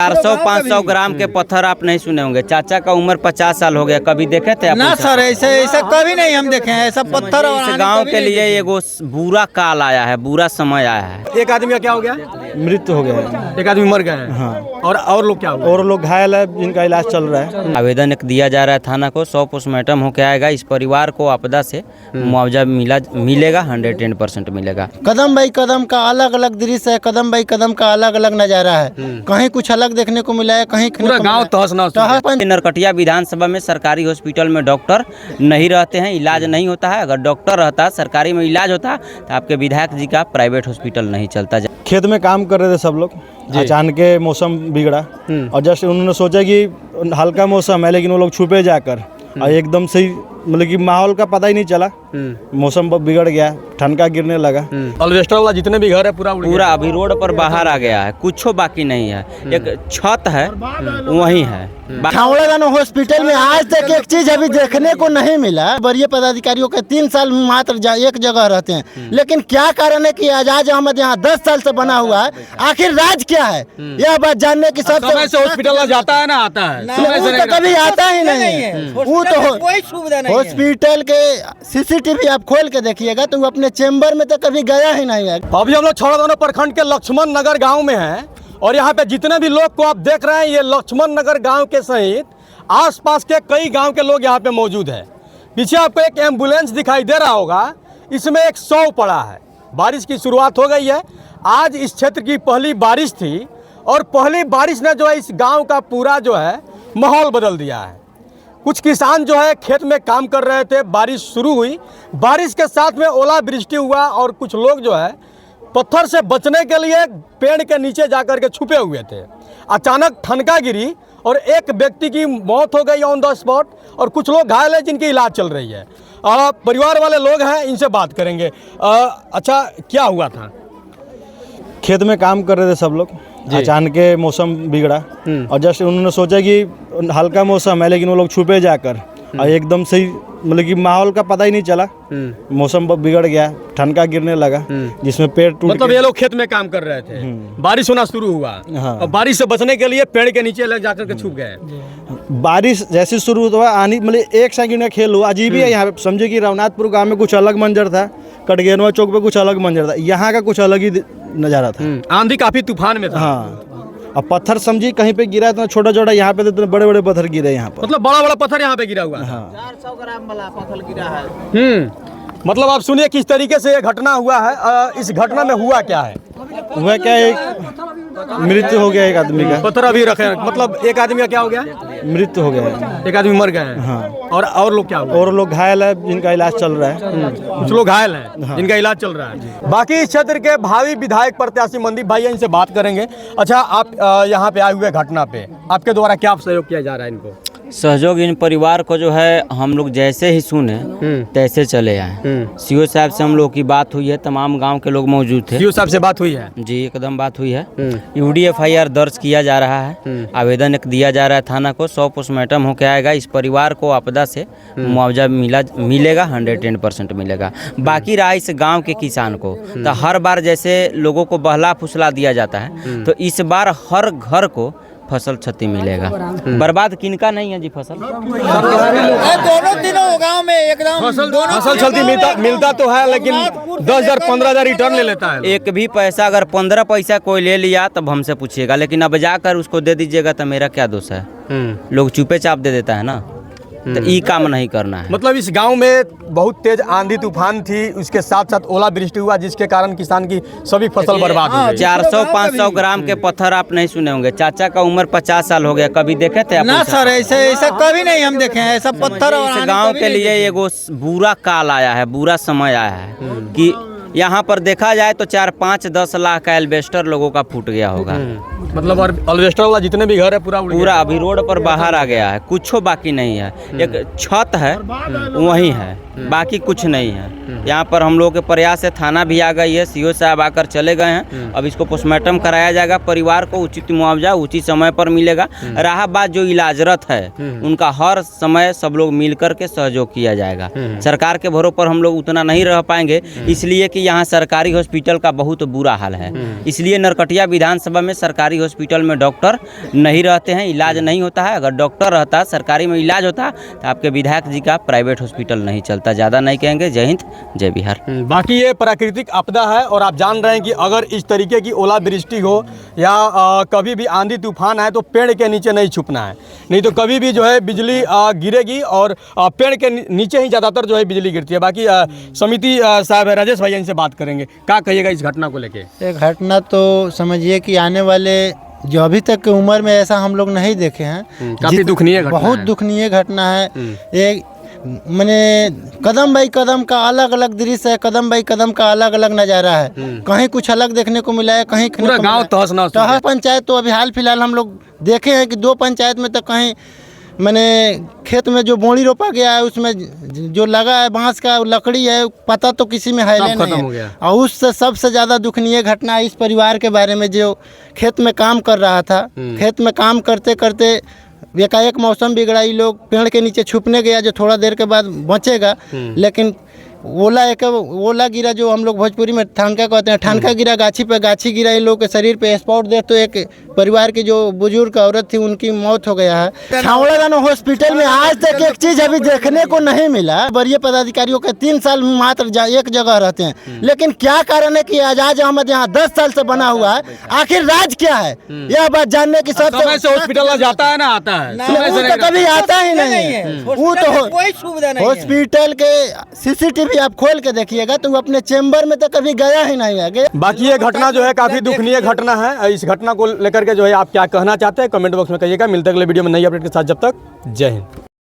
400-500 ग्राम के पत्थर आप नहीं सुने होंगे। चाचा का उम्र 50 साल हो गया, कभी देखे थे आप? ना सर, ऐसे कभी नहीं हम देखे हैं। ऐसा पत्थर इस गांव के लिए एगो बुरा काल आया है, बुरा समय आया है। एक आदमी का क्या हो गया? मृत्यु हो गया है। एक आदमी मर गया है। हाँ। और लोग क्या हो गए? और लोग घायल है, जिनका इलाज चल रहा है। आवेदन एक दिया जा रहा है थाना को, 100 पोस्टमार्टम होके आएगा। इस परिवार को आपदा से मुआवजा मिलेगा, 110% मिलेगा। कदम बाई कदम का अलग अलग दृश्य है, कदम बाई कदम का अलग अलग नजारा है। कहीं कुछ अलग देखने को मिला है, कहीं पूरा गांव तहस नहस। नरकटिया विधानसभा में सरकारी हॉस्पिटल में डॉक्टर नहीं रहते हैं, इलाज नहीं होता है। अगर डॉक्टर रहता, सरकारी में इलाज होता, तो आपके विधायक जी का प्राइवेट हॉस्पिटल नहीं चलता। खेत में काम कर रहे थे सब लोग, अचानक के मौसम बिगड़ा और जस्ट उन्होंने सोचा कि हल्का मौसम है, लेकिन वो लोग छुपे जाकर और एकदम से मतलब कि माहौल का पता ही नहीं चला, मौसम बिगड़ गया, ठनका गिरने लगा। अल्वेस्टर वाला जितने भी घर है पूरा अभी रोड पर बाहर आ गया है, कुछ बाकी नहीं है। एक छत है वही है। छावड़ादानो हॉस्पिटल में आज तक एक चीज अभी देखने को नहीं मिला। वरीय पदाधिकारियों के 3 साल मात्र एक जगह रहते हैं, लेकिन क्या कारण है कि आजाद अहमद यहाँ 10 साल से बना हुआ है? आखिर राज क्या है, यह बात जानने की सब समय से हॉस्पिटल जाता है ना, आता है तो कभी आता ही नहीं। वो तो कोई सुविधा नहीं। हॉस्पिटल के CCTV आप खोल के देखिएगा तो अपने चेम्बर में तो कभी गया ही नहीं है। अभी हम लोग छौड़ादानो प्रखंड के लक्ष्मण नगर गाँव में हैं और यहाँ पे जितने भी लोग को आप देख रहे हैं, ये लक्ष्मण नगर गांव के सहित आसपास के कई गांव के लोग यहाँ पे मौजूद हैं। पीछे आपको एक एम्बुलेंस दिखाई दे रहा होगा, इसमें एक शव पड़ा है। बारिश की शुरुआत हो गई है, आज इस क्षेत्र की पहली बारिश थी और पहली बारिश ने जो है इस गाँव का पूरा जो है माहौल बदल दिया है। कुछ किसान जो है खेत में काम कर रहे थे, बारिश शुरू हुई, बारिश के साथ में ओलावृष्टि हुआ और कुछ लोग जो है पत्थर से बचने के लिए पेड़ के नीचे जाकर के छुपे हुए थे। अचानक ठनका गिरी और एक व्यक्ति की मौत हो गई ऑन द स्पॉट और कुछ लोग घायल हैं जिनकी इलाज चल रही है। परिवार वाले लोग हैं, इनसे बात करेंगे। अच्छा, क्या हुआ था? खेत में काम कर रहे थे सब लोग, अचानक के मौसम बिगड़ा और जस्ट उन्होंने सोचा कि हल्का मौसम है, लेकिन वो लोग छुपे जाकर और एकदम से मतलब कि माहौल का पता ही नहीं चला, मौसम बिगड़ गया, ठनका गिरने लगा, जिसमें पेड़ टूट। मतलब ये लोग खेत में काम कर रहे थे, बारिश होना शुरू हुआ। हाँ। और बारिश से बचने के लिए पेड़ के नीचे लग जाकर के छुप गए। बारिश जैसे शुरू हुआ, आनी मतलब 1 सेकंड का खेल हुआ। अजीब ही है यहाँ पे। समझे कि रवनाथपुर गांव में कुछ अलग मंजर था, कटगेनवा चौक पे कुछ अलग मंजर था, यहाँ का कुछ अलग ही नज़ारा था। आंधी काफी तूफान में था। हाँ, अब पत्थर समझी कहीं पे गिरा तो छोटा छोटा, यहाँ पे तो बड़े बड़े पत्थर गिरे यहाँ पर। मतलब बड़ा बड़ा पत्थर यहाँ पे गिरा हुआ है। हाँ। 400 ग्राम वाला पत्थर गिरा है। मतलब आप सुनिए किस तरीके से ये घटना हुआ है। इस घटना में हुआ क्या है? हुआ क्या, एक मृत्यु हो गया एक आदमी का। पत्थर अभी रखे हैं, मतलब एक आदमी का क्या हो गया? मृत्यु हो गया है। एक आदमी मर गया है। हाँ। और लोग क्या हो गए? और लोग घायल है, जिनका इलाज चल रहा है। कुछ लोग घायल हैं जिनका इलाज चल रहा है। बाकी इस क्षेत्र के भावी विधायक प्रत्याशी मनदीप भाई हैं, इनसे बात करेंगे। अच्छा, आप यहाँ पे आए हुए घटना पे आपके द्वारा क्या सहयोग किया जा रहा है इनको? सहयोग इन परिवार को जो है हम लोग जैसे ही सुने तैसे चले आए। सीओ साहब से हम लोग की बात हुई है, तमाम गांव के लोग मौजूद थे। सीओ साहब से बात हुई है? जी, एकदम बात हुई है। UDFIR दर्ज किया जा रहा है, आवेदन एक दिया जा रहा है थाना को, 100 पोस्टमार्टम होके आएगा। इस परिवार को आपदा से मुआवजा मिलेगा, 110% मिलेगा। बाकी रहा इस गाँव के किसान को, तो हर बार जैसे लोगों को बहला फुसला दिया जाता है, तो इस बार हर घर को फसल क्षति मिलेगा। बर्बाद किनका नहीं है जी फसल? दोनों तीनों गांव में एकदम फसल क्षति मिलता तो है, लेकिन 10,000-15,000 रिटर्न ले लेता है। एक भी पैसा अगर 15 पैसा कोई ले लिया तब हमसे पूछिएगा, लेकिन अब जाकर उसको दे दीजिएगा तो मेरा क्या दोष है? लोग चुपे चाप दे देता है ना, तो ये काम नहीं करना है। मतलब इस गांव में बहुत तेज आंधी तूफान थी, उसके साथ साथ ओलावृष्टि हुआ, जिसके कारण किसान की सभी फसल बर्बाद हो गई। 400-500 ग्राम के पत्थर आप नहीं सुने होंगे। चाचा का उम्र 50 साल हो गया, कभी देखे थे आप? ना सर, ऐसे कभी नहीं हम देखे हैं। ऐसा पत्थर इस गांव के लिए एगो बुरा काल आया है, बुरा समय आया है कि यहाँ पर देखा जाए तो 4-5-10 लाख का एल्वेस्टर लोगों का फूट गया होगा। मतलब अल्वेस्टर वाला जितने भी घर है पूरा अभी रोड पर बाहर आ गया है, कुछ बाकी नहीं है। एक छत है वही है, बाकी कुछ नहीं है। यहाँ पर हम लोग के प्रयास से थाना भी आ गई है, सीओ साहब आकर चले गए हैं। अब इसको पोस्टमार्टम कराया जाएगा, परिवार को उचित मुआवजा उचित समय पर मिलेगा। रहा बात जो इलाजरत है, उनका हर समय सब लोग मिल कर के सहयोग किया जाएगा। सरकार के भरों पर हम लोग उतना नहीं रह पाएंगे, इसलिए कि कि यहाँ सरकारी हॉस्पिटल का बहुत बुरा हाल है, इसलिए नरकटिया विधानसभा में सरकारी हॉस्पिटल में डॉक्टर नहीं रहते हैं, इलाज नहीं होता है। अगर डॉक्टर रहता, सरकारी में इलाज होता, तो आपके विधायक जी का प्राइवेट हॉस्पिटल नहीं चलता। ज़्यादा नहीं कहेंगे। जय हिंद, जय बिहार। बाकी ये प्राकृतिक आपदा है और आप जान रहे हैं कि अगर इस तरीके की ओलावृष्टि हो या कभी भी आंधी तूफान है तो पेड़ के नीचे नहीं छुपना है, नहीं तो कभी भी जो है बिजली गिरेगी और पेड़ के नीचे ही ज़्यादातर जो है बिजली गिरती है। बाकी समिति साहब है, राजेश भैया, इनसे बात करेंगे। क्या कहिएगा इस घटना को लेके? ये घटना तो समझिए कि आने वाले जो अभी तक की उम्र में ऐसा हम लोग नहीं देखे हैं। काफी दुखनीय घटना बहुत है। दुखनीय घटना है। एक मैंने कदम बाई कदम का अलग अलग दृश्य है, कदम बाई कदम का अलग अलग नज़ारा है। कहीं कुछ अलग देखने को मिला है, कहीं पूरा गांव तहस नहस हो गया। तहस पंचायत तो अभी हाल फिलहाल हम लोग देखे हैं कि 2 पंचायत में तो कहीं मैंने खेत में जो बोनी रोपा गया है उसमें जो लगा है बांस का लकड़ी है, पता तो किसी में है सब खत्म नहीं हो है। गया। और उससे सबसे ज़्यादा दुखनीय घटना इस परिवार के बारे में जो खेत में काम कर रहा था। खेत में काम करते करते एकाएक मौसम बिगड़ा, ये लोग पेड़ के नीचे छुपने गया जो थोड़ा देर के बाद बचेगा, लेकिन ओला गिरा, जो हम लोग भोजपुरी में ठानका कहते हैं, ठानका गिरा गाछी पे, गाछी गिरा, इन लोग के शरीर पे स्पॉट दे तो एक परिवार की जो बुजुर्ग औरत थी उनकी मौत हो गया है। छावड़ा हॉस्पिटल में आज तक एक चीज अभी देखने को नहीं मिला। वरीय पदाधिकारियों के 3 साल मात्र एक जगह रहते हैं, लेकिन क्या कारण है कि आजाद अहमद यहाँ 10 साल से बना हुआ है? आखिर राज क्या है, यह बात जानने की समय से हॉस्पिटल जाता है ना, आता है समय से तो कभी आता ही नहीं है। वो तो कोई सुविधा नहीं है। हॉस्पिटल के CCTV आप खोल के देखिएगा तो वो अपने चेंबर में तो कभी गया ही नहीं है। बाकी ये घटना जो है काफी दुखनीय घटना है। इस घटना को लेकर के जो है आप क्या कहना चाहते हैं कमेंट बॉक्स में कहिएगा। मिलते हैं अगले वीडियो में नई अपडेट के साथ, जब तक जय हिंद।